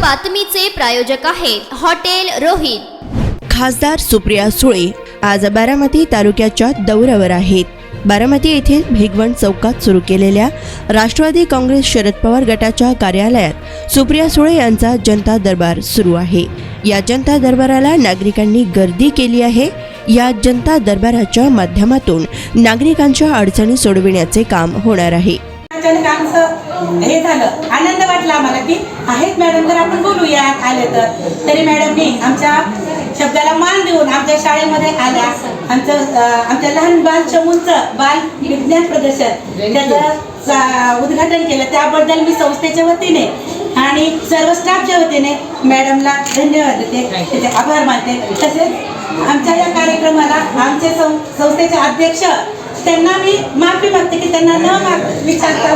बातमीचे प्रायोजक आहेत हॉटेल रोहित। खासदार सुप्रिया सुळे आज बारामती तालुक्याच्या दौऱ्यावर आहेत। बारामती येथील भिगवण चौकात सुरू केलेल्या राष्ट्रवादी काँग्रेस शरद पवार गटाच्या कार्यालयात सुप्रिया सुळे यांचा जनता दरबार सुरू आहे। या जनता दरबाराला नागरिकांनी गर्दी केली आहे। या जनता दरबाराच्या माध्यमातून नागरिकांच्या अडचणी सोडविण्याचे काम होणार आहे। अचानक आमचं हे झालं, आनंद वाटला आम्हाला की आहेत मॅडम, तर आपण बोलूया आले तर। तरी मॅडमनी आमच्या शब्दाला मान देऊन आमच्या शाळेमध्ये आल्या। आमच्या लहान बाल चमूंचं बाल विज्ञान प्रदर्शन त्याचं उद्घाटन केलं, त्याबद्दल मी संस्थेच्या वतीने आणि सर्व स्टाफच्या वतीने मॅडमला धन्यवाद देते, त्याचे आभार मानते। तसेच आमच्या या कार्यक्रमाला आमचे संस्थेचे अध्यक्ष त्यांना मी माफी मागते की त्यांना न विचारता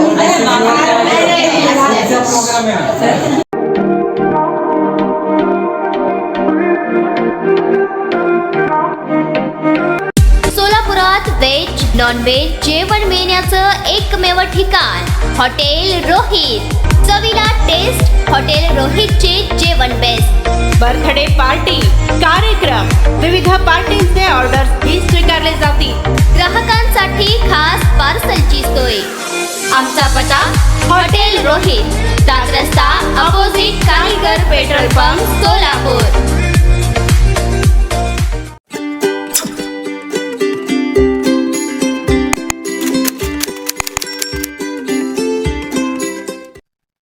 सोलापुरात व्हेज नॉन व्हेज जेवण मिळण्याचं एकमेव ठिकाण हॉटेल रोहित। चवीला टेस्ट, हॉटेल रोहितचे जेवण बेस्ट। बर्थडे पार्टी, कार्यक्रम, विविध पार्टींचे ऑर्डर्स ही स्वीकारले जातील। ग्राहकांसाठी खास पार्सलची सोय। आमचा पत्ता हॉटेल रोहित, दादरस्ता अपोजिट कारीगर पेट्रोल पंप,